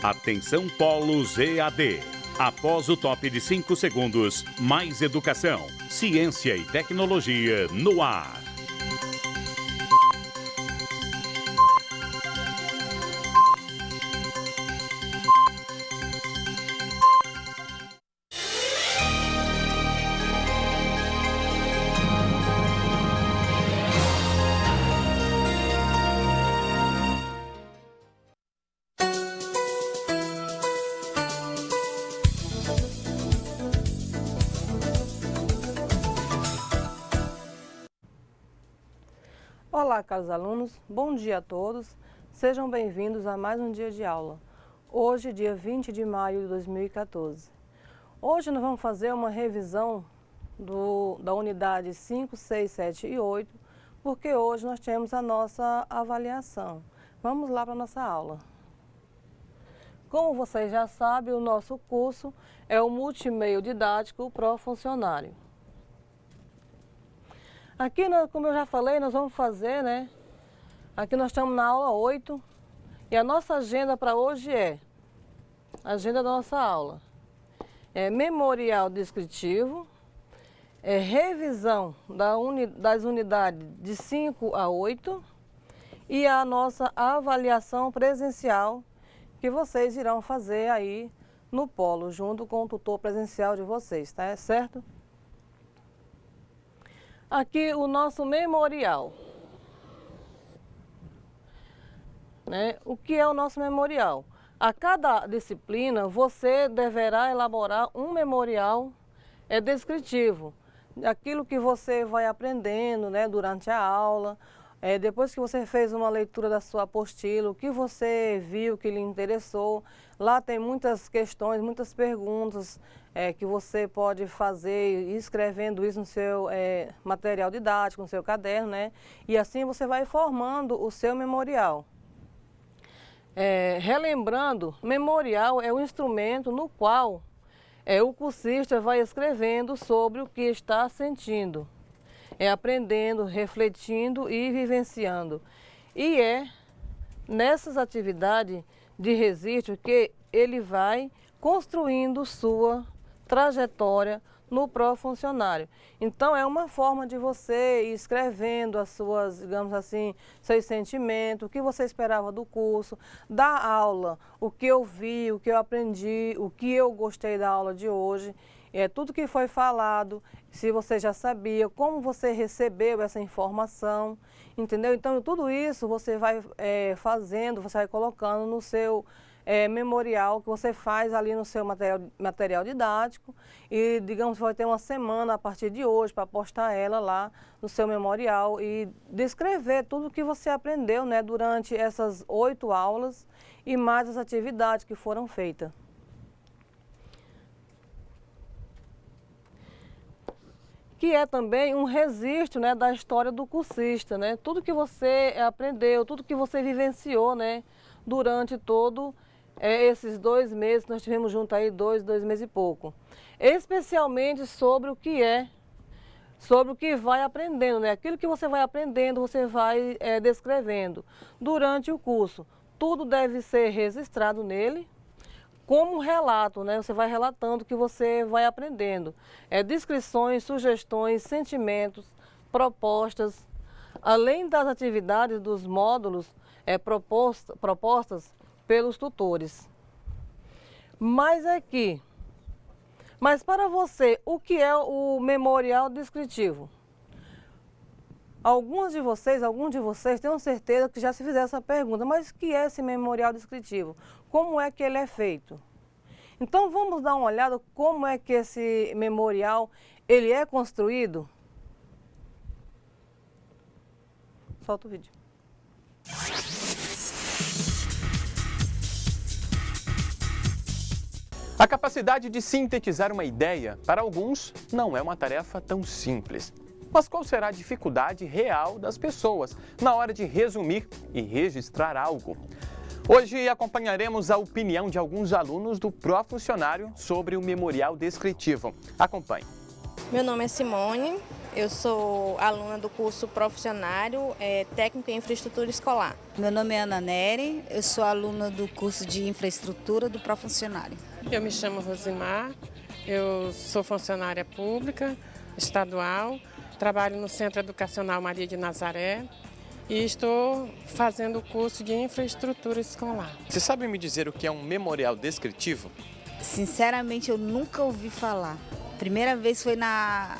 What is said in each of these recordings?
Atenção Polos EAD. Após o top de 5 segundos, mais educação, ciência e tecnologia no ar. Olá, caros alunos, bom dia a todos, sejam bem-vindos a mais um dia de aula. Hoje, dia 20 de maio de 2014. Hoje nós vamos fazer uma revisão da unidade 5, 6, 7 e 8, porque hoje nós temos a nossa avaliação. Vamos lá para a nossa aula. Como vocês já sabem, o nosso curso é o Multimeio Didático Pró-Funcionário. Aqui, como eu já falei, nós vamos fazer, Aqui nós estamos na aula 8 e a nossa agenda para hoje a agenda da nossa aula. É memorial descritivo, revisão das unidades de 5 a 8 e a nossa avaliação presencial que vocês irão fazer aí no polo, junto com o tutor presencial de vocês, tá certo? Aqui o nosso memorial. O que é o nosso memorial? A cada disciplina você deverá elaborar um memorial descritivo. Aquilo que você vai aprendendo durante a aula, depois que você fez uma leitura da sua apostila, o que você viu que lhe interessou. Lá tem muitas questões, muitas perguntas que você pode fazer escrevendo isso no seu material didático, no seu caderno, E assim você vai formando o seu memorial. Relembrando, memorial é um instrumento no qual o cursista vai escrevendo sobre o que está sentindo, aprendendo, refletindo e vivenciando. E nessas atividades de registro que ele vai construindo sua trajetória no pró-funcionário. Então é uma forma de você ir escrevendo as suas, digamos assim, seus sentimentos, o que você esperava do curso, da aula, o que eu vi, o que eu aprendi, o que eu gostei da aula de hoje, tudo que foi falado, se você já sabia, como você recebeu essa informação, entendeu? Então tudo isso você vai fazendo, você vai colocando no seu memorial que você faz ali no seu material didático e, digamos, vai ter uma semana a partir de hoje para postar ela lá no seu memorial e descrever tudo o que você aprendeu durante essas 8 aulas e mais as atividades que foram feitas. Que é também um registro da história do cursista, Tudo que você aprendeu, tudo que você vivenciou durante todo esses 2 meses, nós tivemos junto aí 2 meses e pouco. Especialmente sobre o que vai aprendendo, Aquilo que você vai aprendendo, você vai descrevendo durante o curso. Tudo deve ser registrado nele como um relato, Você vai relatando o que você vai aprendendo. Descrições, sugestões, sentimentos, propostas, além das atividades dos módulos propostas pelos tutores. Mas para você, o que é o memorial descritivo? Alguns de vocês tenho certeza que já se fizeram essa pergunta, mas o que é esse memorial descritivo? Como é que ele é feito? Então vamos dar uma olhada como é que esse memorial ele é construído? Solta o vídeo. A capacidade de sintetizar uma ideia, para alguns, não é uma tarefa tão simples. Mas qual será a dificuldade real das pessoas na hora de resumir e registrar algo? Hoje acompanharemos a opinião de alguns alunos do pró-funcionário sobre o memorial descritivo. Acompanhe. Meu nome é Simone, Eu sou aluna do curso profissionário técnico em infraestrutura escolar. Meu nome é Ana Nery, eu sou aluna do curso de infraestrutura do Profuncionário. Eu me chamo Rosimar, eu sou funcionária pública, estadual, trabalho no Centro Educacional Maria de Nazaré e estou fazendo o curso de infraestrutura escolar. Você sabe me dizer o que é um memorial descritivo? Sinceramente, eu nunca ouvi falar. Primeira vez foi na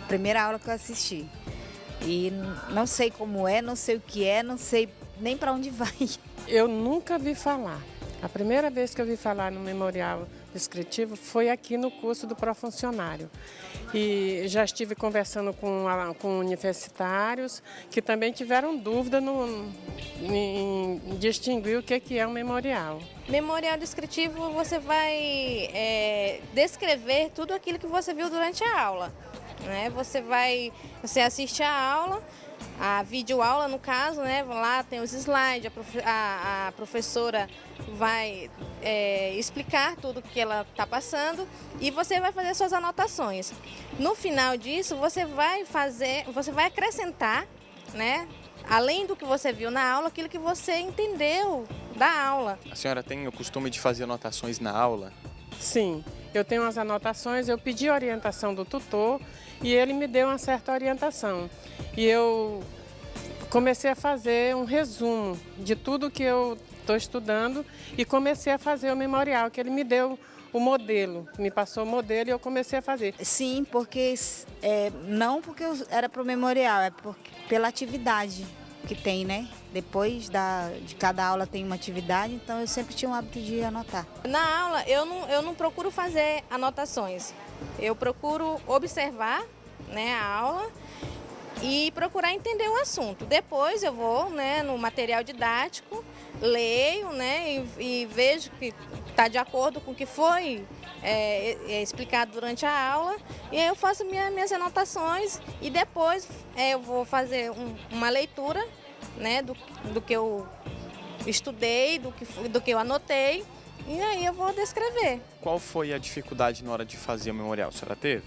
primeira aula que eu assisti. E não sei como é, não sei o que é, não sei nem para onde vai. Eu nunca vi falar. A primeira vez que eu vi falar no memorial descritivo foi aqui no curso do Profuncionário. E já estive conversando com universitários que também tiveram dúvida em distinguir o que é um memorial. Memorial descritivo, você vai descrever tudo aquilo que você viu durante a aula. Né? Você assiste a aula, a videoaula no caso, né? Lá tem os slides, a professora vai explicar tudo o que ela está passando e você vai fazer suas anotações. No final disso, você vai acrescentar, né? Além do que você viu na aula, aquilo que você entendeu da aula. A senhora tem o costume de fazer anotações na aula? Sim, eu tenho as anotações, eu pedi orientação do tutor e ele me deu uma certa orientação. E eu comecei a fazer um resumo de tudo que eu estou estudando e comecei a fazer o memorial, que ele me deu o modelo, me passou o modelo e eu comecei a fazer. Sim, porque não porque era para o memorial, é pela atividade que tem, né? Depois de cada aula tem uma atividade, então eu sempre tinha o hábito de anotar. Na aula eu não procuro fazer anotações, eu procuro observar, né, a aula e procurar entender o assunto. Depois eu vou, né, no material didático, leio, né, e vejo que está de acordo com o que foi explicado durante a aula e aí eu faço minhas anotações e depois eu vou fazer uma leitura, né, do que eu estudei, do que eu anotei e aí eu vou descrever. Qual foi a dificuldade na hora de fazer o memorial? A senhora teve?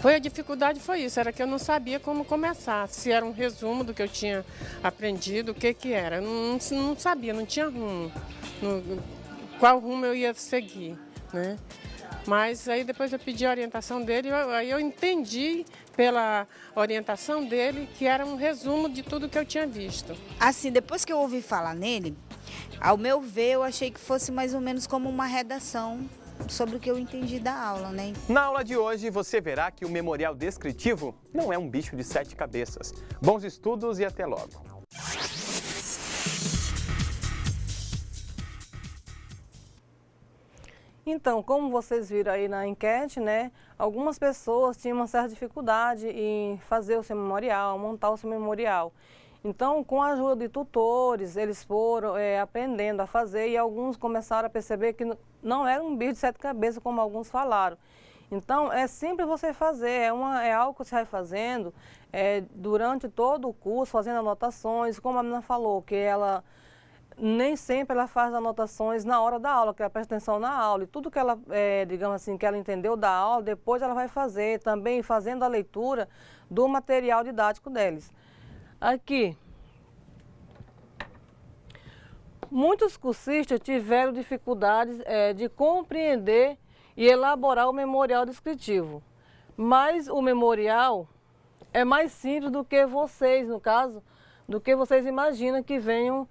A dificuldade foi isso, era que eu não sabia como começar, se era um resumo do que eu tinha aprendido, o que era. Eu não sabia, não tinha rumo, qual rumo eu ia seguir, né? Mas aí depois eu pedi a orientação dele, aí eu entendi pela orientação dele que era um resumo de tudo que eu tinha visto. Assim, depois que eu ouvi falar nele, ao meu ver, eu achei que fosse mais ou menos como uma redação sobre o que eu entendi da aula, né? Na aula de hoje você verá que o memorial descritivo não é um bicho de 7 cabeças. Bons estudos e até logo. Então, como vocês viram aí na enquete, né, algumas pessoas tinham uma certa dificuldade em fazer o seu memorial, montar o seu memorial. Então, com a ajuda de tutores, eles foram aprendendo a fazer e alguns começaram a perceber que não era um bicho de 7 cabeças, como alguns falaram. Então, é simples você fazer, é algo que você vai fazendo durante todo o curso, fazendo anotações, como a menina falou, que ela nem sempre ela faz anotações na hora da aula, que ela presta atenção na aula. E tudo que ela, digamos assim, que ela entendeu da aula, depois ela vai fazer, também fazendo a leitura do material didático deles. Aqui, muitos cursistas tiveram dificuldades de compreender e elaborar o memorial descritivo, mas o memorial é mais simples do que vocês, no caso, do que vocês imaginam que venha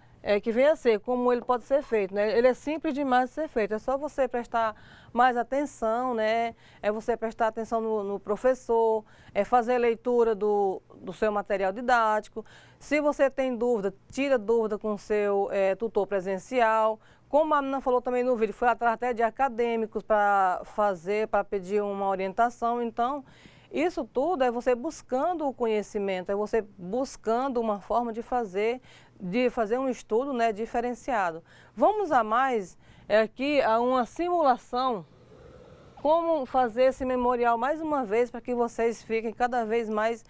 a ser, como ele pode ser feito, né? Ele é simples demais de ser feito, é só você prestar mais atenção, né? É você prestar atenção no professor, fazer leitura do seu material didático. Se você tem dúvida, tira dúvida com o seu tutor presencial. Como a menina falou também no vídeo, foi atrás até de acadêmicos para pedir uma orientação. Então, isso tudo é você buscando o conhecimento, é você buscando uma forma de fazer um estudo, né, diferenciado. Vamos a mais aqui a uma simulação, como fazer esse memorial mais uma vez, para que vocês fiquem cada vez mais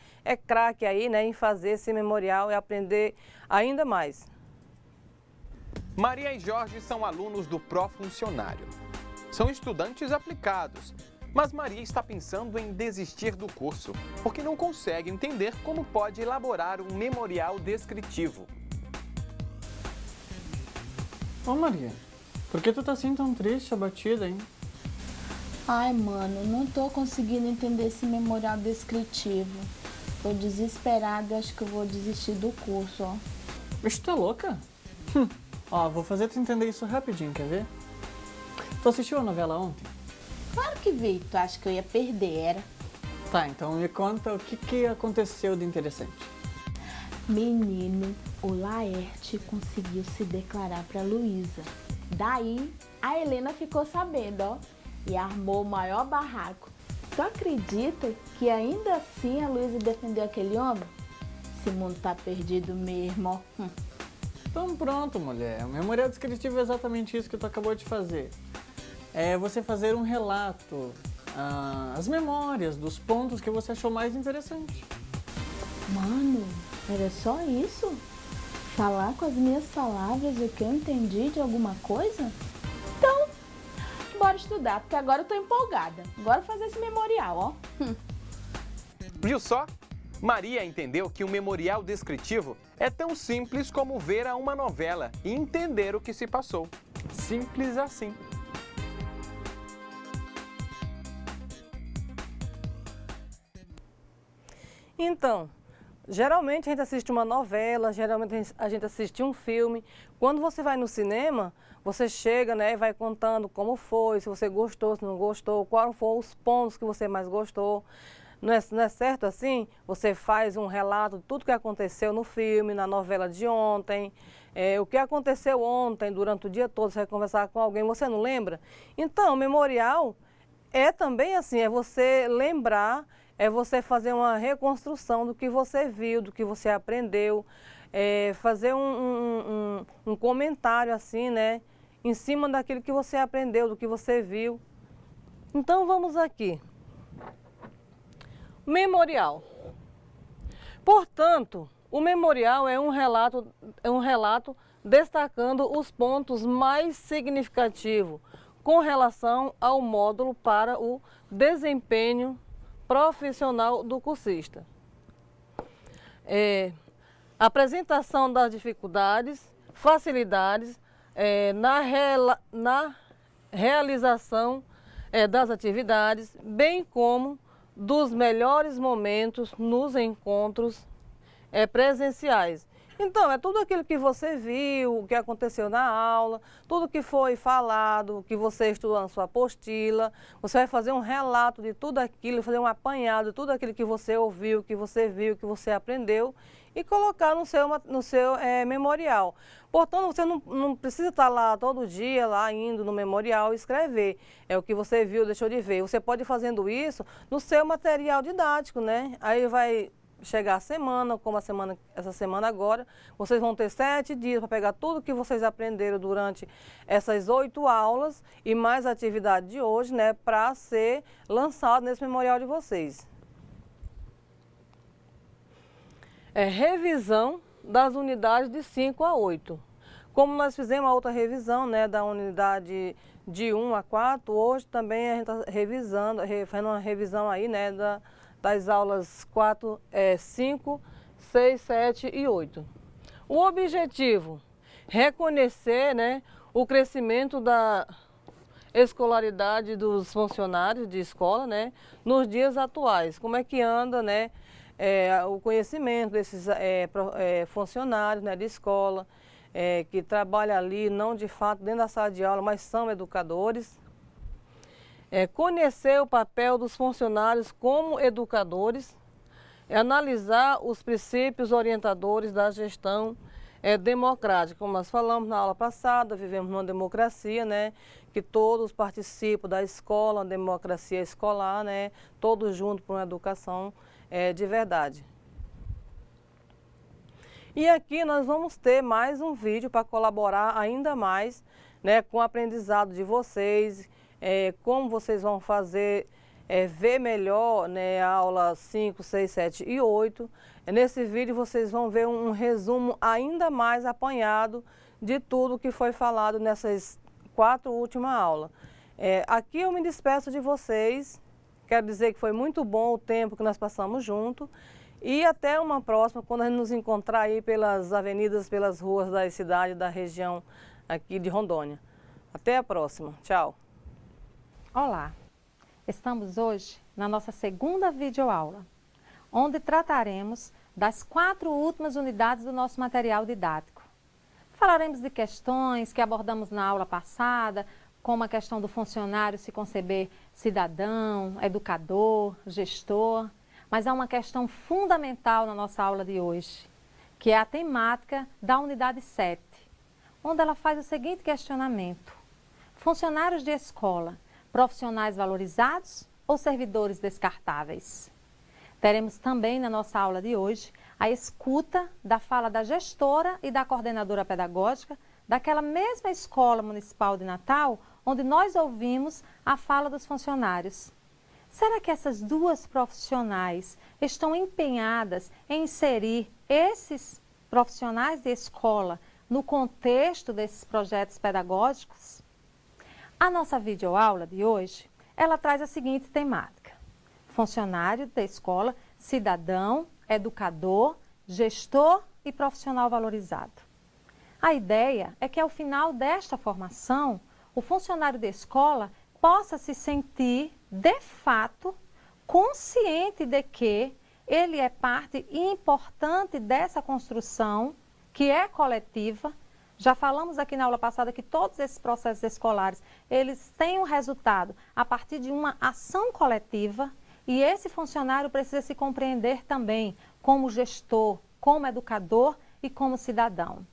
craque aí, né, em fazer esse memorial e aprender ainda mais. Maria e Jorge são alunos do Profuncionário. São estudantes aplicados Mas Maria está pensando em desistir do curso, porque não consegue entender como pode elaborar um memorial descritivo. Ô Maria, por que tu tá assim tão triste, abatida, hein? Ai, mano, não tô conseguindo entender esse memorial descritivo. Tô desesperada e acho que eu vou desistir do curso, ó. Bicho, tu é louca? Ó, vou fazer tu entender isso rapidinho, quer ver? Tu assistiu a novela ontem? Claro que vi, tu acha que eu ia perder, era? Tá, então me conta o que aconteceu de interessante. Menino, o Laerte conseguiu se declarar pra Luísa. Daí, a Helena ficou sabendo, ó, e armou o maior barraco. Tu acredita que ainda assim a Luísa defendeu aquele homem? Esse mundo tá perdido mesmo, ó. Então pronto, mulher. O memorial descritivo é exatamente isso que tu acabou de fazer. É você fazer um relato, as memórias dos pontos que você achou mais interessante. Mano, era só isso? Falar com as minhas palavras o que eu entendi de alguma coisa? Então, bora estudar, porque agora eu tô empolgada. Bora fazer esse memorial, ó. Viu só? Maria entendeu que o memorial descritivo é tão simples como ver a uma novela e entender o que se passou. Simples assim. Então, geralmente a gente assiste uma novela, geralmente a gente assiste um filme. Quando você vai no cinema, você chega, né, e vai contando como foi, se você gostou, se não gostou, quais foram os pontos que você mais gostou. Não é certo assim? Você faz um relato de tudo que aconteceu no filme, na novela de ontem, o que aconteceu ontem, durante o dia todo, você vai conversar com alguém, você não lembra? Então, o memorial é também assim, é você lembrar, é você fazer uma reconstrução do que você viu, do que você aprendeu, fazer um comentário assim, né, em cima daquilo que você aprendeu, do que você viu. Então, vamos aqui. Memorial. Portanto, o memorial é um relato destacando os pontos mais significativos com relação ao módulo para o desempenho profissional do cursista. Apresentação das dificuldades, facilidades na realização das atividades, bem como dos melhores momentos nos encontros presenciais. Então, é tudo aquilo que você viu, o que aconteceu na aula, tudo que foi falado, que você estudou na sua apostila. Você vai fazer um relato de tudo aquilo, fazer um apanhado de tudo aquilo que você ouviu, que você viu, que você aprendeu e colocar no seu memorial. Portanto, você não precisa estar lá todo dia, lá indo no memorial e escrever. É o que você viu, deixou de ver. Você pode ir fazendo isso no seu material didático, né? Aí vai chegar a semana, como essa semana agora, vocês vão ter 7 dias para pegar tudo que vocês aprenderam durante essas 8 aulas e mais a atividade de hoje, né, para ser lançado nesse memorial de vocês. Revisão das unidades de 5 a 8. Como nós fizemos a outra revisão, né, da unidade de 1 a 4, hoje também a gente está revisando, fazendo uma revisão aí, né, das aulas 4, 5, 6, 7 e 8. O objetivo, reconhecer, né, o crescimento da escolaridade dos funcionários de escola, né, nos dias atuais. Como é que anda, né, o conhecimento desses funcionários, né, de escola, que trabalham ali, não de fato dentro da sala de aula, mas são educadores. Conhecer o papel dos funcionários como educadores, analisar os princípios orientadores da gestão democrática. Como nós falamos na aula passada, vivemos numa democracia, né, que todos participam da escola, uma democracia escolar, né, todos juntos por uma educação de verdade. E aqui nós vamos ter mais um vídeo para colaborar ainda mais, né, com o aprendizado de vocês, como vocês vão fazer, ver melhor, né, a aula 5, 6, 7 e 8. Nesse vídeo vocês vão ver um resumo ainda mais apanhado de tudo que foi falado nessas 4 últimas aulas. Aqui eu me despeço de vocês, quero dizer que foi muito bom o tempo que nós passamos juntos e até uma próxima, quando a gente nos encontrar aí pelas avenidas, pelas ruas da cidade, da região aqui de Rondônia. Até a próxima, tchau! Olá, estamos hoje na nossa segunda videoaula, onde trataremos das 4 últimas unidades do nosso material didático. Falaremos de questões que abordamos na aula passada, como a questão do funcionário se conceber cidadão, educador, gestor, mas há uma questão fundamental na nossa aula de hoje, que é a temática da unidade 7, onde ela faz o seguinte questionamento: funcionários de escola, profissionais valorizados ou servidores descartáveis? Teremos também na nossa aula de hoje a escuta da fala da gestora e da coordenadora pedagógica daquela mesma escola municipal de Natal, onde nós ouvimos a fala dos funcionários. Será que essas duas profissionais estão empenhadas em inserir esses profissionais de escola no contexto desses projetos pedagógicos? A nossa videoaula de hoje, ela traz a seguinte temática: funcionário da escola, cidadão, educador, gestor e profissional valorizado. A ideia é que ao final desta formação, o funcionário da escola possa se sentir, de fato, consciente de que ele é parte importante dessa construção, que é coletiva. Já falamos aqui na aula passada que todos esses processos escolares, eles têm um resultado a partir de uma ação coletiva, e esse funcionário precisa se compreender também como gestor, como educador e como cidadão.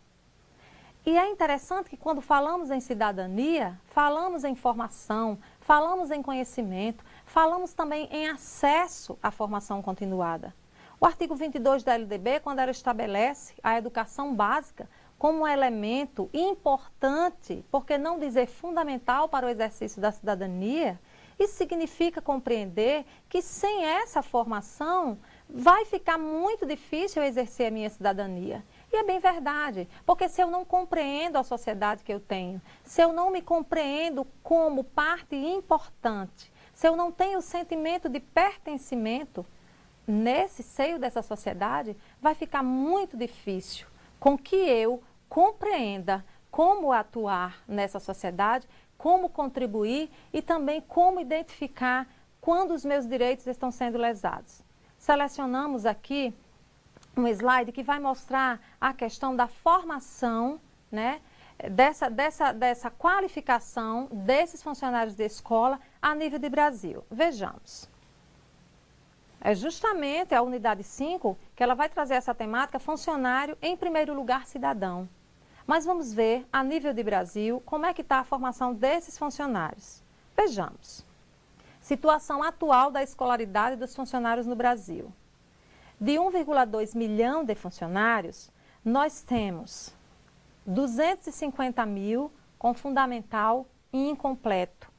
E é interessante que quando falamos em cidadania, falamos em formação, falamos em conhecimento, falamos também em acesso à formação continuada. O artigo 22 da LDB, quando ela estabelece a educação básica como um elemento importante, por que não dizer fundamental para o exercício da cidadania, isso significa compreender que sem essa formação vai ficar muito difícil eu exercer a minha cidadania. E é bem verdade, porque se eu não compreendo a sociedade que eu tenho, se eu não me compreendo como parte importante, se eu não tenho o sentimento de pertencimento nesse seio dessa sociedade, vai ficar muito difícil com que eu compreenda como atuar nessa sociedade, como contribuir e também como identificar quando os meus direitos estão sendo lesados. Selecionamos aqui um slide que vai mostrar a questão da formação, né, dessa qualificação desses funcionários de escola a nível de Brasil. Vejamos. É justamente a unidade 5 que ela vai trazer essa temática funcionário, em primeiro lugar, cidadão. Mas vamos ver, a nível de Brasil, como é que está a formação desses funcionários. Vejamos. Situação atual da escolaridade dos funcionários no Brasil. De 1,2 milhão de funcionários, nós temos 250 mil com fundamental incompleto.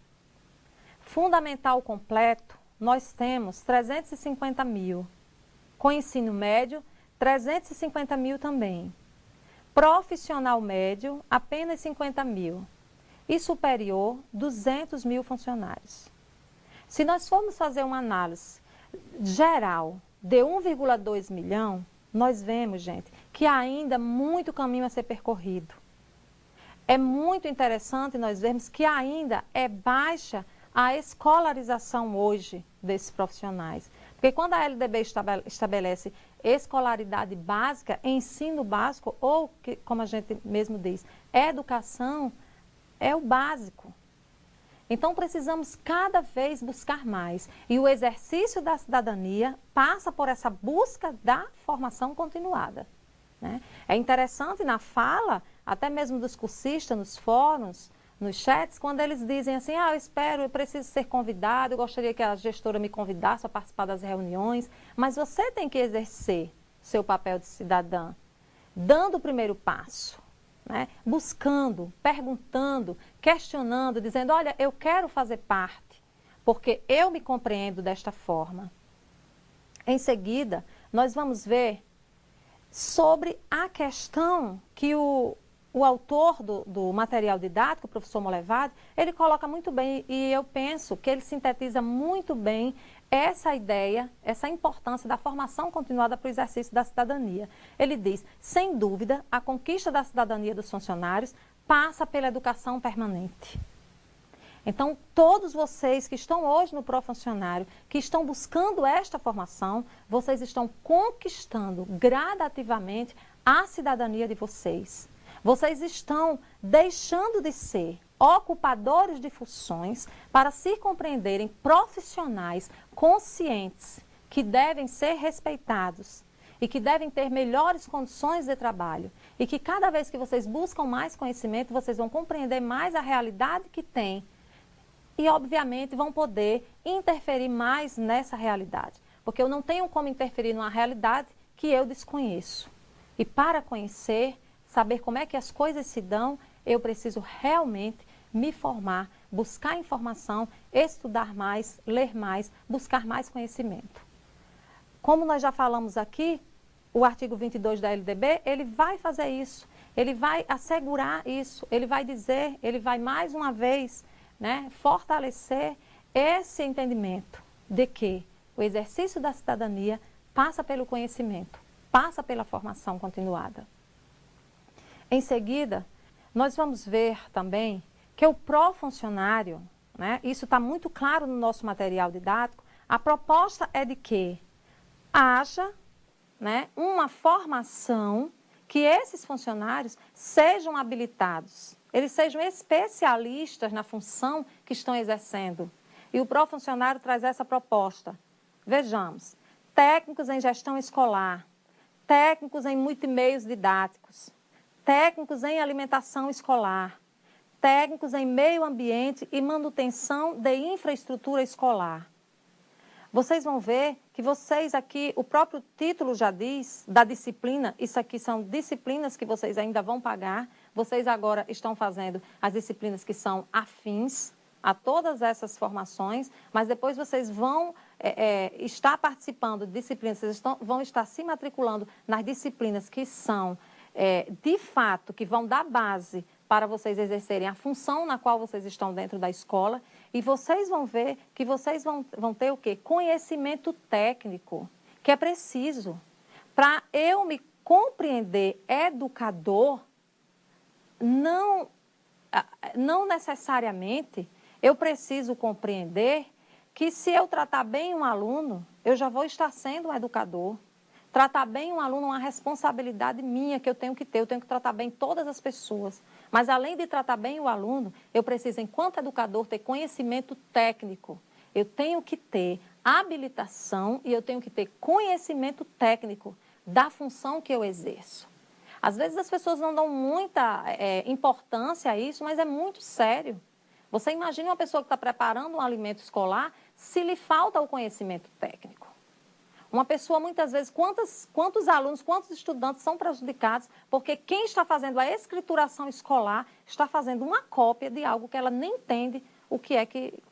Fundamental completo, nós temos 350 mil. Com ensino médio, 350 mil também. Profissional médio, apenas 50 mil. E superior, 200 mil funcionários. Se nós formos fazer uma análise geral de 1,2 milhão, nós vemos, gente, que há ainda muito caminho a ser percorrido. É muito interessante nós vermos que ainda é baixa a escolarização hoje desses profissionais. Porque quando a LDB estabelece escolaridade básica, ensino básico, ou, que, como a gente mesmo diz, educação, é o básico. Então precisamos cada vez buscar mais. E o exercício da cidadania passa por essa busca da formação continuada, né? É interessante na fala, até mesmo dos cursistas, nos fóruns, nos chats, quando eles dizem assim, eu preciso ser convidado, eu gostaria que a gestora me convidasse a participar das reuniões, mas você tem que exercer seu papel de cidadã, dando o primeiro passo, né? Buscando, perguntando, questionando, dizendo, olha, eu quero fazer parte, porque eu me compreendo desta forma. Em seguida, nós vamos ver sobre a questão que o o autor do material didático, o professor Molevade, ele coloca muito bem e eu penso que ele sintetiza muito bem essa ideia, essa importância da formação continuada para o exercício da cidadania. Ele diz, sem dúvida, a conquista da cidadania dos funcionários passa pela educação permanente. Então, todos vocês que estão hoje no pró-funcionário, que estão buscando esta formação, vocês estão conquistando gradativamente a cidadania de vocês. Vocês estão deixando de ser ocupadores de funções para se compreenderem profissionais conscientes que devem ser respeitados e que devem ter melhores condições de trabalho e que cada vez que vocês buscam mais conhecimento, vocês vão compreender mais a realidade que tem e, obviamente, vão poder interferir mais nessa realidade. Porque eu não tenho como interferir numa realidade que eu desconheço. E para conhecer, saber como é que as coisas se dão, eu preciso realmente me formar, buscar informação, estudar mais, ler mais, buscar mais conhecimento. Como nós já falamos aqui, o artigo 22 da LDB, ele vai fazer isso, ele vai assegurar isso, ele vai dizer, ele vai mais uma vez, né, fortalecer esse entendimento de que o exercício da cidadania passa pelo conhecimento, passa pela formação continuada. Em seguida, nós vamos ver também que o pró-funcionário, né, isso está muito claro no nosso material didático, a proposta é de que haja, né, uma formação que esses funcionários sejam habilitados, eles sejam especialistas na função que estão exercendo. E o pró-funcionário traz essa proposta. Vejamos, técnicos em gestão escolar, técnicos em multimeios didáticos, técnicos em alimentação escolar, técnicos em meio ambiente e manutenção de infraestrutura escolar. Vocês vão ver que vocês aqui, o próprio título já diz, da disciplina, isso aqui são disciplinas que vocês ainda vão pagar, vocês agora estão fazendo as disciplinas que são afins a todas essas formações, mas depois vocês vão estar participando de disciplinas, vocês vão estar se matriculando nas disciplinas que são, de fato, que vão dar base para vocês exercerem a função na qual vocês estão dentro da escola, e vocês vão ver que vocês vão ter o quê? Conhecimento técnico, que é preciso. Para eu me compreender educador, não necessariamente eu preciso compreender que se eu tratar bem um aluno, eu já vou estar sendo um educador. Tratar bem um aluno é uma responsabilidade minha que eu tenho que ter, eu tenho que tratar bem todas as pessoas. Mas além de tratar bem o aluno, eu preciso, enquanto educador, ter conhecimento técnico. Eu tenho que ter habilitação e eu tenho que ter conhecimento técnico da função que eu exerço. Às vezes as pessoas não dão muita importância a isso, mas é muito sério. Você imagina uma pessoa que está preparando um alimento escolar se lhe falta o conhecimento técnico. Uma pessoa, muitas vezes, quantos alunos, quantos estudantes são prejudicados porque quem está fazendo a escrituração escolar está fazendo uma cópia de algo que ela nem entende o que é que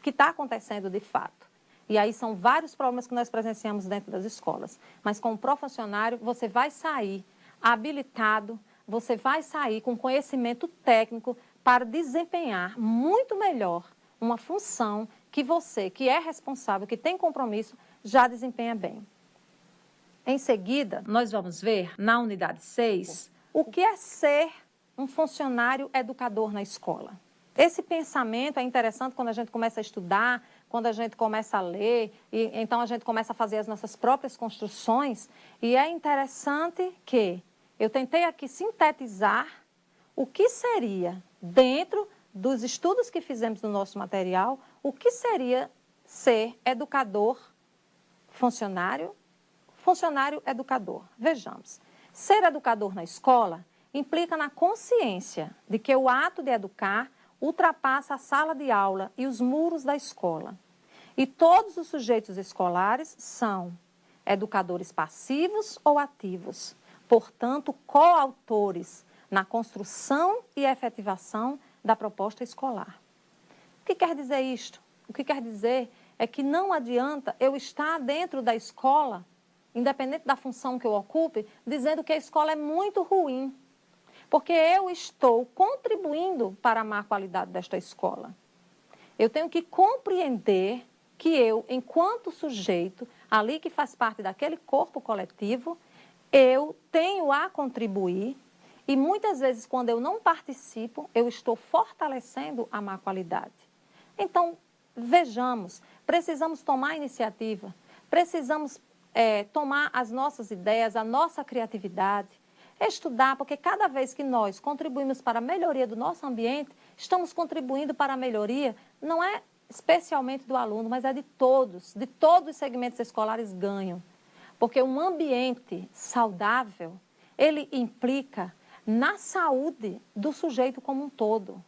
está acontecendo de fato. E aí são vários problemas que nós presenciamos dentro das escolas. Mas com o pró-funcionário, você vai sair habilitado, você vai sair com conhecimento técnico para desempenhar muito melhor uma função que você, que é responsável, que tem compromisso, já desempenha bem. Em seguida, nós vamos ver, na unidade 6, o que é ser um funcionário educador na escola. Esse pensamento é interessante quando a gente começa a estudar, quando a gente começa a ler, e então a gente começa a fazer as nossas próprias construções, e é interessante que eu tentei aqui sintetizar o que seria, dentro dos estudos que fizemos no nosso material, o que seria ser educador funcionário educador. Vejamos, ser educador na escola implica na consciência de que o ato de educar ultrapassa a sala de aula e os muros da escola. E todos os sujeitos escolares são educadores passivos ou ativos, portanto, coautores na construção e efetivação da proposta escolar. O que quer dizer isto? O que quer dizer é que não adianta eu estar dentro da escola, independente da função que eu ocupe, dizendo que a escola é muito ruim. porque eu estou contribuindo para a má qualidade desta escola. Eu tenho que compreender que eu, enquanto sujeito, ali que faz parte daquele corpo coletivo, eu tenho a contribuir e muitas vezes, quando eu não participo, eu estou fortalecendo a má qualidade. Então, vejamos, precisamos tomar iniciativa, precisamos tomar as nossas ideias, a nossa criatividade, estudar, porque cada vez que nós contribuímos para a melhoria do nosso ambiente, estamos contribuindo para a melhoria, não é especialmente do aluno, mas é de todos os segmentos escolares ganham. Porque um ambiente saudável, ele implica na saúde do sujeito como um todo.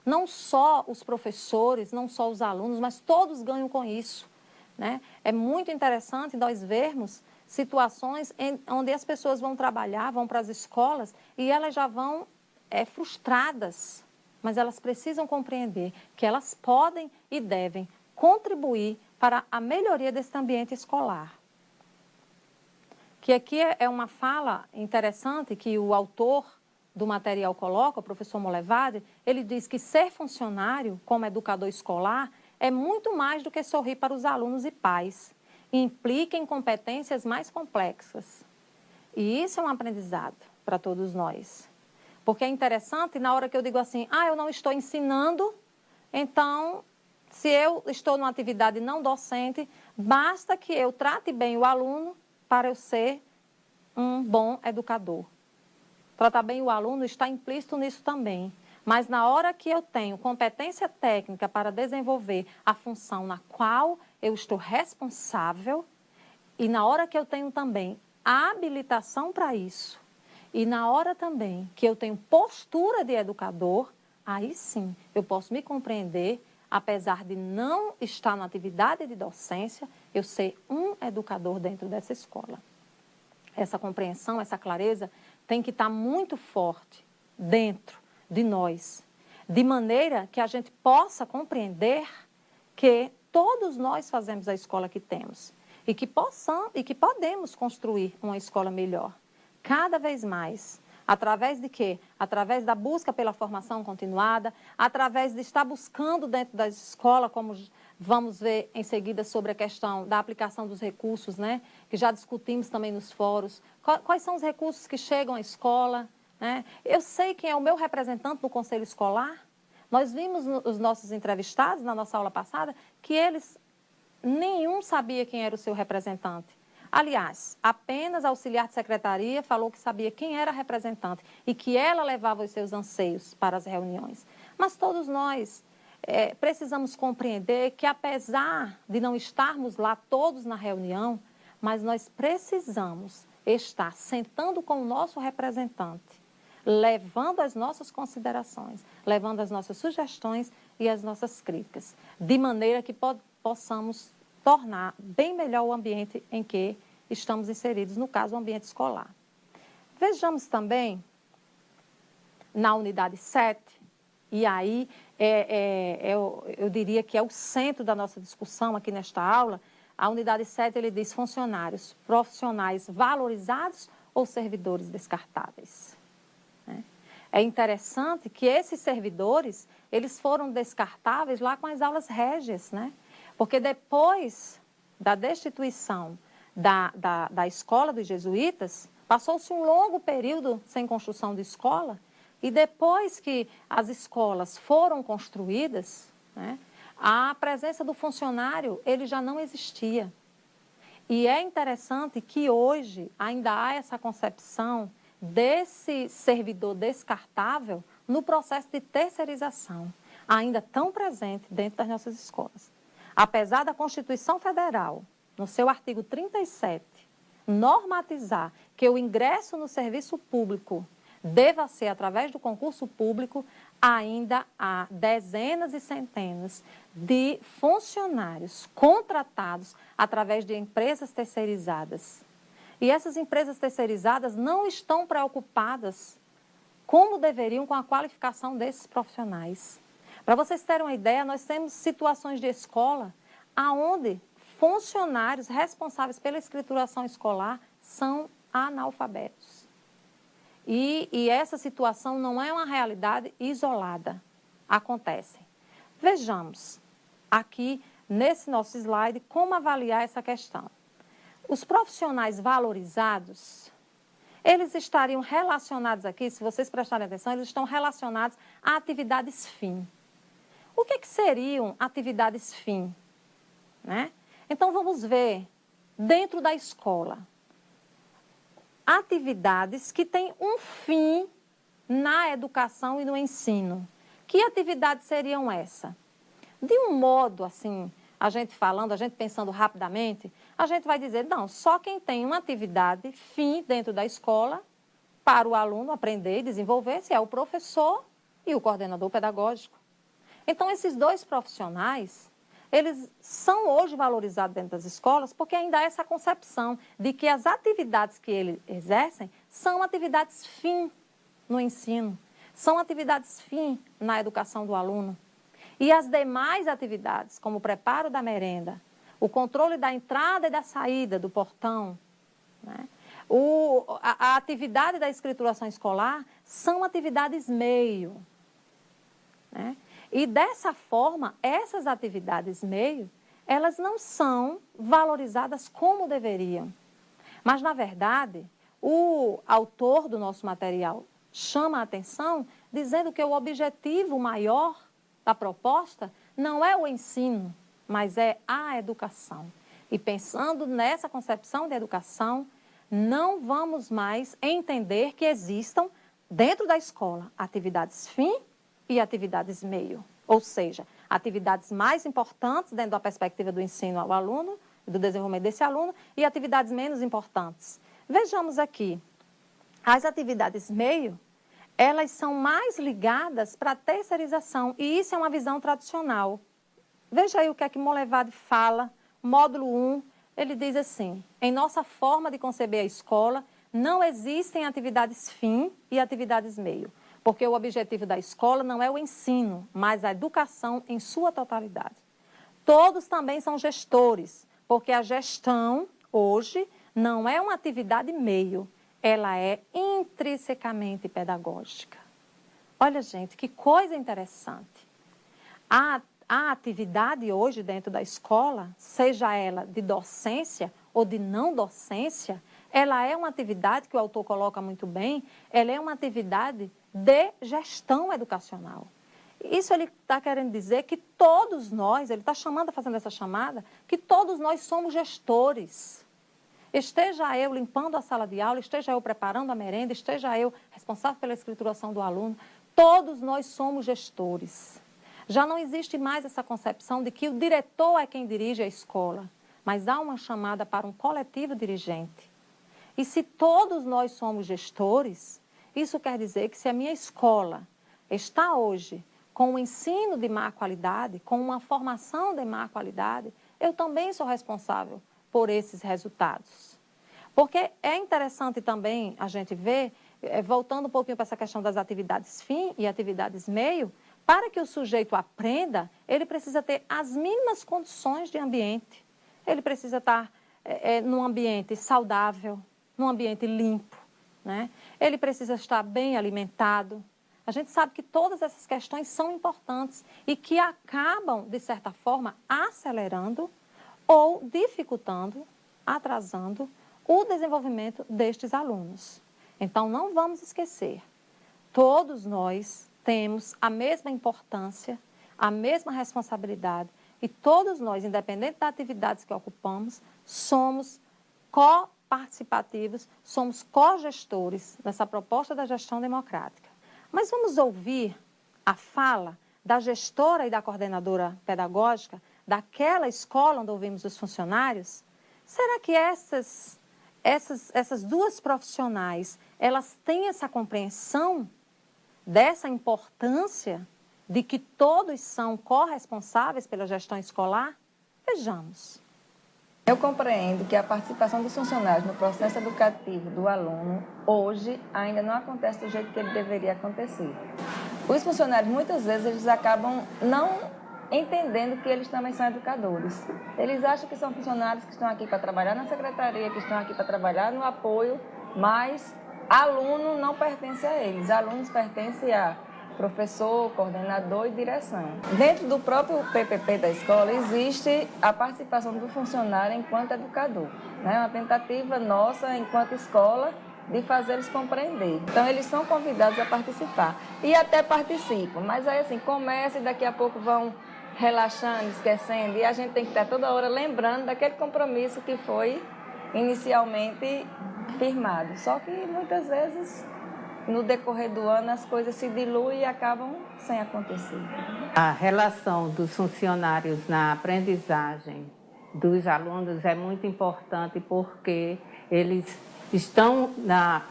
Não só os professores, não só os alunos, mas todos ganham com isso, né? É muito interessante nós vermos situações onde as pessoas vão trabalhar, vão para as escolas e elas já vão frustradas, mas elas precisam compreender que elas podem e devem contribuir para a melhoria desse ambiente escolar. Que aqui é uma fala interessante que o autor do material coloca, o professor Molevade, ele diz que ser funcionário como educador escolar é muito mais do que sorrir para os alunos e pais. Implica em competências mais complexas. E isso é um aprendizado para todos nós. Porque é interessante, na hora que eu digo assim, eu não estou ensinando, então, se eu estou numa atividade não docente, basta que eu trate bem o aluno para eu ser um bom educador. Tratar bem o aluno está implícito nisso também. Mas na hora que eu tenho competência técnica para desenvolver a função na qual eu estou responsável, e na hora que eu tenho também a habilitação para isso, e na hora também que eu tenho postura de educador, aí sim eu posso me compreender, apesar de não estar na atividade de docência, eu ser um educador dentro dessa escola. Essa compreensão, essa clareza tem que estar muito forte dentro de nós, de maneira que a gente possa compreender que todos nós fazemos a escola que temos e que podemos construir uma escola melhor, cada vez mais. Através de quê? Através da busca pela formação continuada, através de estar buscando dentro da escola, como vamos ver em seguida sobre a questão da aplicação dos recursos, né? Que já discutimos também nos fóruns. Quais são os recursos que chegam à escola? Né? Eu sei quem é o meu representante no conselho escolar. Nós vimos os nossos entrevistados na nossa aula passada que nenhum sabia quem era o seu representante. Aliás, apenas a auxiliar de secretaria falou que sabia quem era a representante e que ela levava os seus anseios para as reuniões. Mas todos nós precisamos compreender que, apesar de não estarmos lá todos na reunião, mas nós precisamos estar sentando com o nosso representante, levando as nossas considerações, levando as nossas sugestões e as nossas críticas, de maneira que possamos tornar bem melhor o ambiente em que estamos inseridos, no caso, o ambiente escolar. Vejamos também, na unidade 7, e aí eu diria que é o centro da nossa discussão aqui nesta aula, a unidade 7, ele diz funcionários, profissionais valorizados ou servidores descartáveis. É interessante que esses servidores, eles foram descartáveis lá com as aulas régias, né? Porque depois da destituição da escola dos jesuítas, passou-se um longo período sem construção de escola, e depois que as escolas foram construídas, né, a presença do funcionário, ele já não existia. E é interessante que hoje ainda há essa concepção desse servidor descartável no processo de terceirização, ainda tão presente dentro das nossas escolas. Apesar da Constituição Federal, no seu artigo 37, normatizar que o ingresso no serviço público deva ser através do concurso público, ainda há dezenas e centenas de funcionários contratados através de empresas terceirizadas. E essas empresas terceirizadas não estão preocupadas como deveriam com a qualificação desses profissionais. Para vocês terem uma ideia, nós temos situações de escola onde funcionários responsáveis pela escrituração escolar são analfabetos. E essa situação não é uma realidade isolada. Acontece. Vejamos aqui nesse nosso slide como avaliar essa questão. Os profissionais valorizados, eles estariam relacionados aqui, se vocês prestarem atenção, eles estão relacionados a atividades fim. O que seriam atividades fim? Né? Então, vamos ver, dentro da escola, atividades que têm um fim na educação e no ensino. Que atividades seriam essas? De um modo, assim, a gente falando, a gente pensando rapidamente, a gente vai dizer, não, só quem tem uma atividade fim dentro da escola para o aluno aprender e desenvolver-se é o professor e o coordenador pedagógico. Então, esses dois profissionais, eles são hoje valorizados dentro das escolas porque ainda há essa concepção de que as atividades que eles exercem são atividades fim no ensino, são atividades fim na educação do aluno. E as demais atividades, como o preparo da merenda, o controle da entrada e da saída do portão, né? A atividade da escrituração escolar, são atividades meio, né? E dessa forma, essas atividades meio, elas não são valorizadas como deveriam. Mas, na verdade, o autor do nosso material chama a atenção dizendo que o objetivo maior da proposta não é o ensino, mas é a educação. E pensando nessa concepção de educação, não vamos mais entender que existam, dentro da escola, atividades fim e atividades meio. Ou seja, atividades mais importantes dentro da perspectiva do ensino ao aluno, do desenvolvimento desse aluno, e atividades menos importantes. Vejamos aqui, as atividades meio, elas são mais ligadas para a terceirização, e isso é uma visão tradicional. Veja aí o que é que Monlevade fala, módulo 1, ele diz assim, em nossa forma de conceber a escola, não existem atividades fim e atividades meio, porque o objetivo da escola não é o ensino, mas a educação em sua totalidade. Todos também são gestores, porque a gestão, hoje, não é uma atividade meio, ela é intrinsecamente pedagógica. Olha, gente, que coisa interessante. A atividade hoje dentro da escola, seja ela de docência ou de não docência, ela é uma atividade que o autor coloca muito bem, ela é uma atividade de gestão educacional. Isso ele está querendo dizer que todos nós, ele está fazendo essa chamada, que todos nós somos gestores. Esteja eu limpando a sala de aula, esteja eu preparando a merenda, esteja eu responsável pela escrituração do aluno, todos nós somos gestores. Já não existe mais essa concepção de que o diretor é quem dirige a escola, mas há uma chamada para um coletivo dirigente. E se todos nós somos gestores, isso quer dizer que se a minha escola está hoje com um ensino de má qualidade, com uma formação de má qualidade, eu também sou responsável por esses resultados. Porque é interessante também a gente ver, voltando um pouquinho para essa questão das atividades fim e atividades meio, para que o sujeito aprenda, ele precisa ter as mínimas condições de ambiente. Ele precisa estar num ambiente saudável, num ambiente limpo, né? Ele precisa estar bem alimentado. A gente sabe que todas essas questões são importantes e que acabam, de certa forma, acelerando ou dificultando, atrasando o desenvolvimento destes alunos. Então, não vamos esquecer, todos nós temos a mesma importância, a mesma responsabilidade e todos nós, independente das atividades que ocupamos, somos coparticipativos, somos cogestores nessa proposta da gestão democrática. Mas vamos ouvir a fala da gestora e da coordenadora pedagógica daquela escola onde ouvimos os funcionários? Será que essas duas profissionais, elas têm essa compreensão dessa importância de que todos são corresponsáveis pela gestão escolar? Vejamos. Eu compreendo que a participação dos funcionários no processo educativo do aluno, hoje, ainda não acontece do jeito que ele deveria acontecer. Os funcionários, muitas vezes, eles acabam não entendendo que eles também são educadores. Eles acham que são funcionários que estão aqui para trabalhar na secretaria, que estão aqui para trabalhar no apoio, mas Aluno não pertence a eles, alunos pertencem a professor, coordenador e direção. Dentro do próprio PPP da escola existe a participação do funcionário enquanto educador, né? Uma tentativa nossa, enquanto escola, de fazê-los compreender. Então, eles são convidados a participar e até participam, mas aí assim, começa e daqui a pouco vão relaxando, esquecendo, e a gente tem que estar toda hora lembrando daquele compromisso que foi inicialmente firmado. Só que muitas vezes, no decorrer do ano, as coisas se diluem e acabam sem acontecer. A relação dos funcionários na aprendizagem dos alunos é muito importante porque eles estão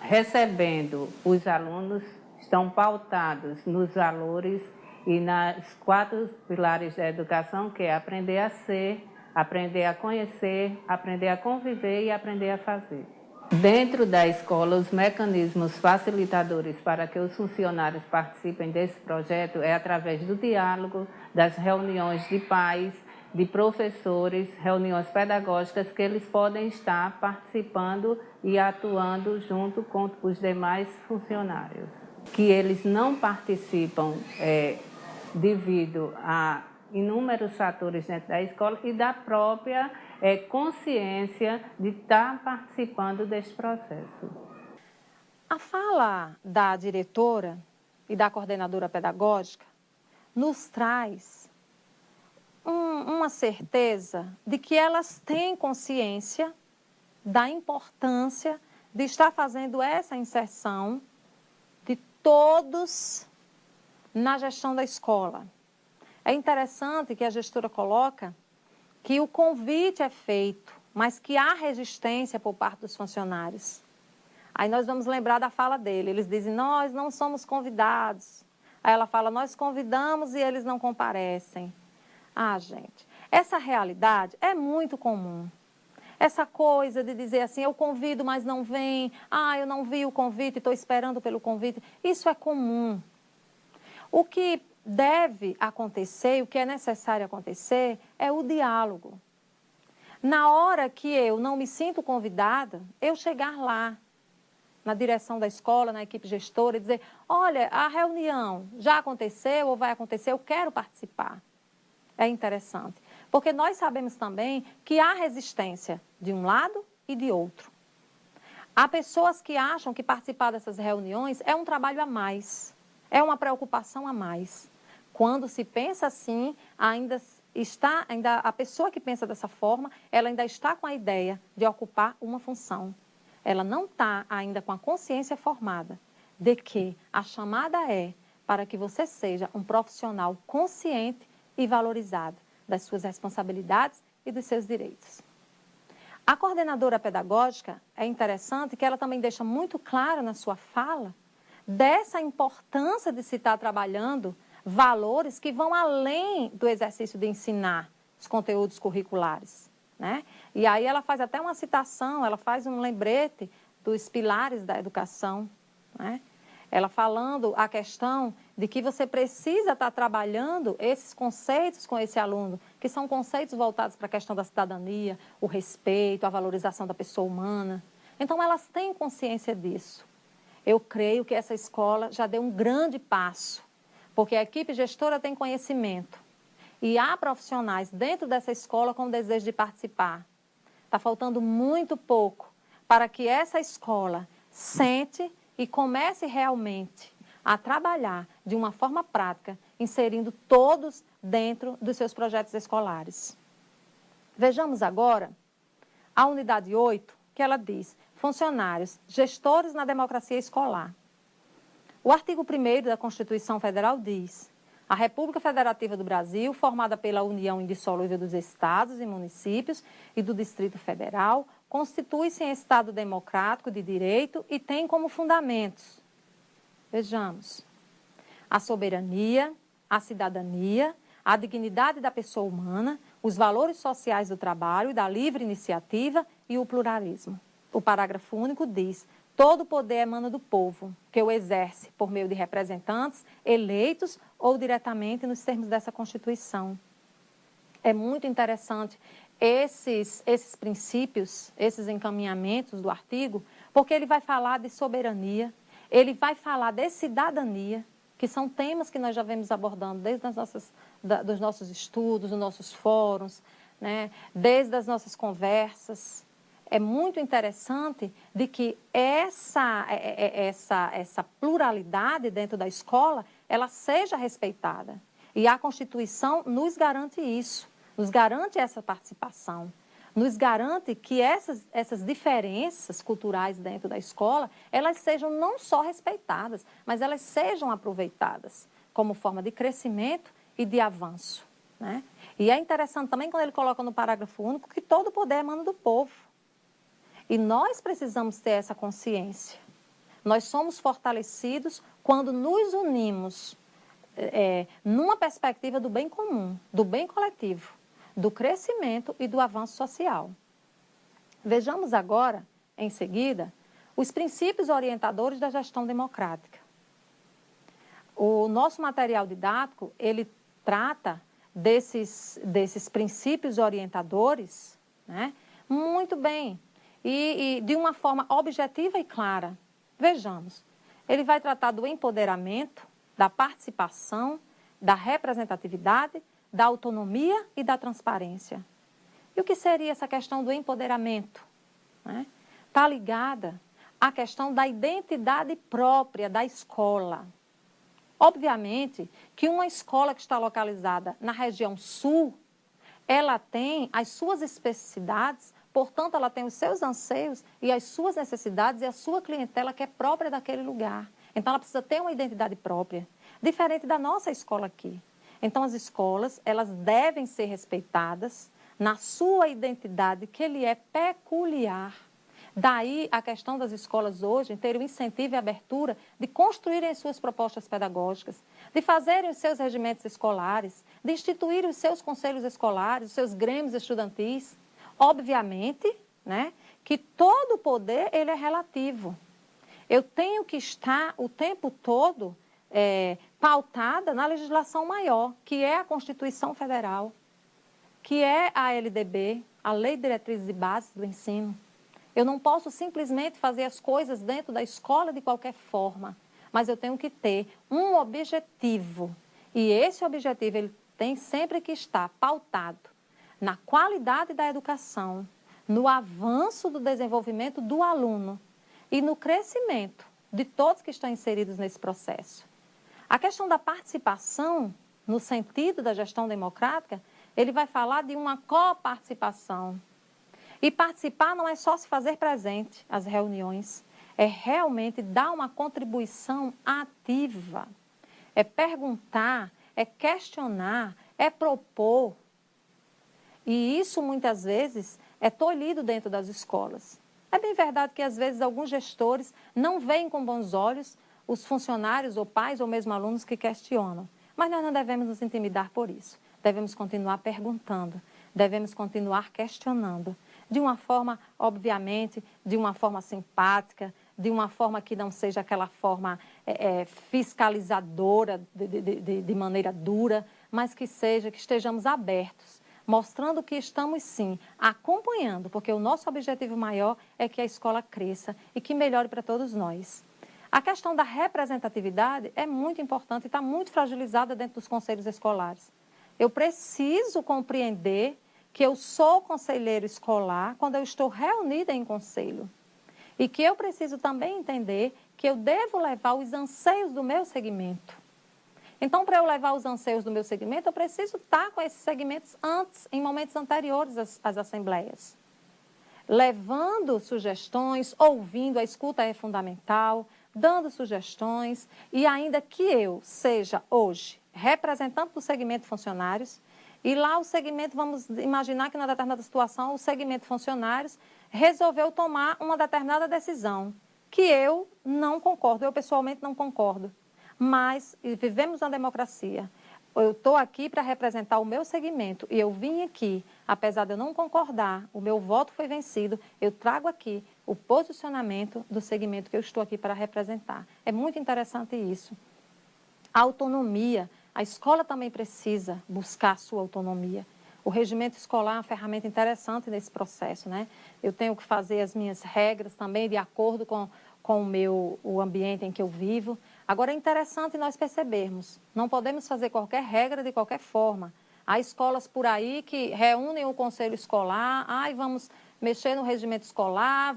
recebendo os alunos, estão pautados nos valores e nas 4 pilares da educação, que é aprender a ser, aprender a conhecer, aprender a conviver e aprender a fazer. Dentro da escola, os mecanismos facilitadores para que os funcionários participem desse projeto é através do diálogo, das reuniões de pais, de professores, reuniões pedagógicas que eles podem estar participando e atuando junto com os demais funcionários. Que eles não participam devido a inúmeros fatores dentro da escola e da própria consciência de estar participando desse processo. A fala da diretora e da coordenadora pedagógica nos traz uma certeza de que elas têm consciência da importância de estar fazendo essa inserção de todos na gestão da escola. É interessante que a gestora coloca que o convite é feito, mas que há resistência por parte dos funcionários. Aí nós vamos lembrar da fala dele. Eles dizem, nós não somos convidados. Aí ela fala, nós convidamos e eles não comparecem. Ah, gente, essa realidade é muito comum. Essa coisa de dizer assim, eu convido, mas não vem. Ah, eu não vi o convite, estou esperando pelo convite. Isso é comum. O que deve acontecer, o que é necessário acontecer, é o diálogo. Na hora que eu não me sinto convidada, eu chegar lá, na direção da escola, na equipe gestora, e dizer, olha, a reunião já aconteceu ou vai acontecer, eu quero participar. É interessante, porque nós sabemos também que há resistência de um lado e de outro. Há pessoas que acham que participar dessas reuniões é um trabalho a mais, é uma preocupação a mais. Quando se pensa assim, ainda a pessoa que pensa dessa forma, ela ainda está com a ideia de ocupar uma função. Ela não está ainda com a consciência formada de que a chamada é para que você seja um profissional consciente e valorizado das suas responsabilidades e dos seus direitos. A coordenadora pedagógica, é interessante que ela também deixa muito claro na sua fala dessa importância de se estar trabalhando valores que vão além do exercício de ensinar os conteúdos curriculares, né? E aí ela faz até uma citação, ela faz um lembrete dos pilares da educação, né? Ela falando a questão de que você precisa estar trabalhando esses conceitos com esse aluno, que são conceitos voltados para a questão da cidadania, o respeito, a valorização da pessoa humana. Então, elas têm consciência disso. Eu creio que essa escola já deu um grande passo, porque a equipe gestora tem conhecimento e há profissionais dentro dessa escola com desejo de participar. Está faltando muito pouco para que essa escola sente e comece realmente a trabalhar de uma forma prática, inserindo todos dentro dos seus projetos escolares. Vejamos agora a unidade 8, que ela diz, funcionários, gestores na democracia escolar. O artigo 1º da Constituição Federal diz, a República Federativa do Brasil, formada pela união indissolúvel dos estados e municípios e do Distrito Federal, constitui-se em Estado democrático de direito e tem como fundamentos, vejamos, a soberania, a cidadania, a dignidade da pessoa humana, os valores sociais do trabalho e da livre iniciativa e o pluralismo. O parágrafo único diz, todo poder emana do povo, que o exerce por meio de representantes eleitos ou diretamente nos termos dessa Constituição. É muito interessante esses princípios, esses encaminhamentos do artigo, porque ele vai falar de soberania, ele vai falar de cidadania, que são temas que nós já vemos abordando desde dos nossos estudos, dos nossos fóruns, né? Desde as nossas conversas. É muito interessante de que essa pluralidade dentro da escola, ela seja respeitada. E a Constituição nos garante isso, nos garante essa participação, nos garante que essas diferenças culturais dentro da escola, elas sejam não só respeitadas, mas elas sejam aproveitadas como forma de crescimento e de avanço, né? E é interessante também quando ele coloca no parágrafo único que todo o poder emana do povo. E nós precisamos ter essa consciência. Nós somos fortalecidos quando nos unimos numa perspectiva do bem comum, do bem coletivo, do crescimento e do avanço social. Vejamos agora, em seguida, os princípios orientadores da gestão democrática. O nosso material didático, ele trata desses princípios orientadores, né, muito bem. E de uma forma objetiva e clara. Vejamos, ele vai tratar do empoderamento, da participação, da representatividade, da autonomia e da transparência. E o que seria essa questão do empoderamento? Está ligada à questão da identidade própria da escola. Obviamente que uma escola que está localizada na região sul, ela tem as suas especificidades. Portanto, ela tem os seus anseios e as suas necessidades e a sua clientela que é própria daquele lugar. Então, ela precisa ter uma identidade própria, diferente da nossa escola aqui. Então, as escolas, elas devem ser respeitadas na sua identidade, que lhe é peculiar. Daí, a questão das escolas hoje ter o incentivo e a abertura de construírem as suas propostas pedagógicas, de fazerem os seus regimentos escolares, de instituírem os seus conselhos escolares, os seus grêmios estudantis. Obviamente, né, que todo poder ele é relativo. Eu tenho que estar o tempo todo pautada na legislação maior, que é a Constituição Federal, que é a LDB, a Lei de Diretrizes e Bases do Ensino. Eu não posso simplesmente fazer as coisas dentro da escola de qualquer forma, mas eu tenho que ter um objetivo. E esse objetivo ele tem sempre que estar pautado na qualidade da educação, no avanço do desenvolvimento do aluno e no crescimento de todos que estão inseridos nesse processo. A questão da participação, no sentido da gestão democrática, ele vai falar de uma coparticipação. E participar não é só se fazer presente às reuniões, é realmente dar uma contribuição ativa, é perguntar, é questionar, é propor. E isso, muitas vezes, é tolhido dentro das escolas. É bem verdade que, às vezes, alguns gestores não veem com bons olhos os funcionários, ou pais, ou mesmo alunos que questionam. Mas nós não devemos nos intimidar por isso. Devemos continuar perguntando, devemos continuar questionando. De uma forma, obviamente, de uma forma simpática, de uma forma que não seja aquela forma fiscalizadora, de maneira dura, mas que estejamos abertos, mostrando que estamos, sim, acompanhando, porque o nosso objetivo maior é que a escola cresça e que melhore para todos nós. A questão da representatividade é muito importante e está muito fragilizada dentro dos conselhos escolares. Eu preciso compreender que eu sou conselheiro escolar quando eu estou reunida em conselho. E que eu preciso também entender que eu devo levar os anseios do meu segmento. Então, para eu levar os anseios do meu segmento, eu preciso estar com esses segmentos antes, em momentos anteriores às assembleias. Levando sugestões, ouvindo, a escuta é fundamental, dando sugestões, e ainda que eu seja hoje representante do segmento funcionários, e lá o segmento, vamos imaginar que numa determinada situação, o segmento funcionários resolveu tomar uma determinada decisão, que eu não concordo, eu pessoalmente não concordo. Mas vivemos na democracia. Eu estou aqui para representar o meu segmento e eu vim aqui, apesar de eu não concordar, o meu voto foi vencido, eu trago aqui o posicionamento do segmento que eu estou aqui para representar. É muito interessante isso. A autonomia. A escola também precisa buscar a sua autonomia. O regimento escolar é uma ferramenta interessante nesse processo, né? Eu tenho que fazer as minhas regras também de acordo com o ambiente em que eu vivo. Agora, é interessante nós percebermos, não podemos fazer qualquer regra de qualquer forma. Há escolas por aí que reúnem o conselho escolar, vamos mexer no regimento escolar,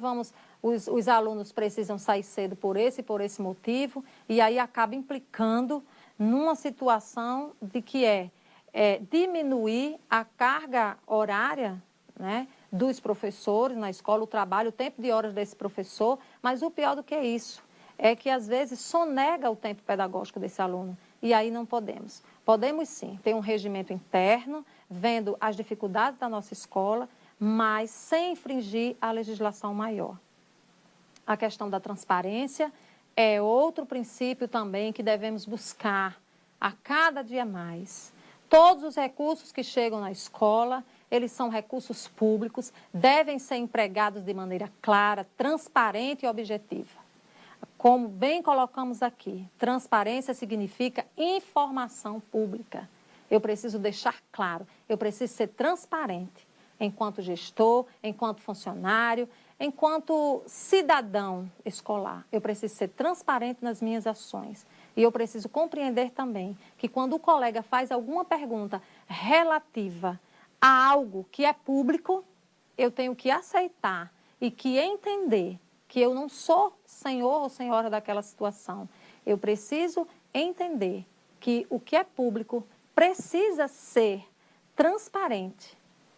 os alunos precisam sair cedo por esse motivo, e aí acaba implicando numa situação de que diminuir a carga horária, né, dos professores na escola, o trabalho, o tempo de horas desse professor, mas o pior do que isso é que às vezes sonega o tempo pedagógico desse aluno, e aí não podemos. Podemos sim ter um regimento interno, vendo as dificuldades da nossa escola, mas sem infringir a legislação maior. A questão da transparência é outro princípio também que devemos buscar a cada dia mais. Todos os recursos que chegam na escola, eles são recursos públicos, devem ser empregados de maneira clara, transparente e objetiva. Como bem colocamos aqui, transparência significa informação pública. Eu preciso deixar claro, eu preciso ser transparente enquanto gestor, enquanto funcionário, enquanto cidadão escolar. Eu preciso ser transparente nas minhas ações. E eu preciso compreender também que quando o colega faz alguma pergunta relativa a algo que é público, eu tenho que aceitar e que entender que eu não sou senhor ou senhora daquela situação. Eu preciso entender que o que é público precisa ser transparente.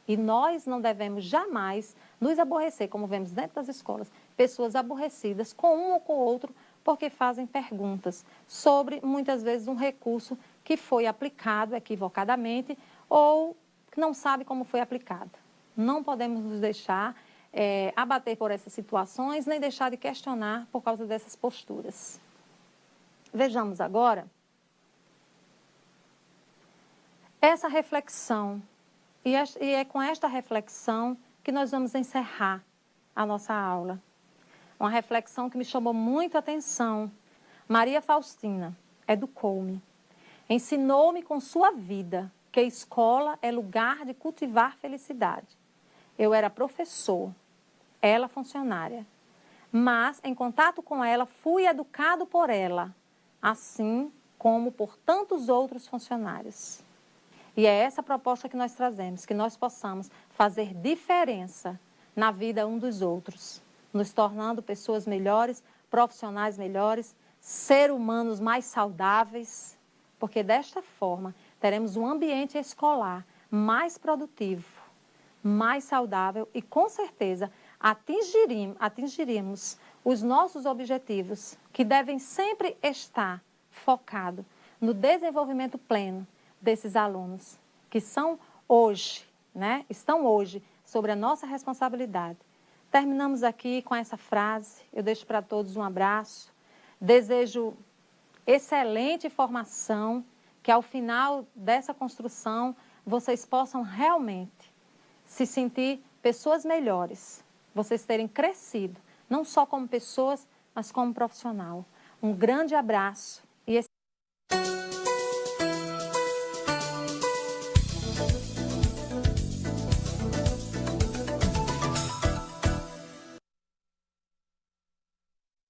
E nós não devemos jamais nos aborrecer, como vemos dentro das escolas, pessoas aborrecidas com um ou com o outro, porque fazem perguntas sobre, muitas vezes, um recurso que foi aplicado equivocadamente ou que não sabe como foi aplicado. Não podemos nos deixar abater por essas situações, nem deixar de questionar por causa dessas posturas. Vejamos agora essa reflexão, e é com esta reflexão que nós vamos encerrar a nossa aula. Uma reflexão que me chamou muito a atenção. Maria Faustina educou-me, ensinou-me com sua vida que a escola é lugar de cultivar felicidade. Eu era professor, ela funcionária, mas em contato com ela fui educado por ela, assim como por tantos outros funcionários. E é essa proposta que nós trazemos, que nós possamos fazer diferença na vida um dos outros, nos tornando pessoas melhores, profissionais melhores, seres humanos mais saudáveis, porque desta forma teremos um ambiente escolar mais produtivo, mais saudável e com certeza atingiremos os nossos objetivos, que devem sempre estar focados no desenvolvimento pleno desses alunos, que são hoje, né, estão hoje sobre a nossa responsabilidade. Terminamos aqui com essa frase. Eu deixo para todos um abraço. Desejo excelente formação, que ao final dessa construção vocês possam realmente se sentir pessoas melhores, vocês terem crescido, não só como pessoas, mas como profissional. Um grande abraço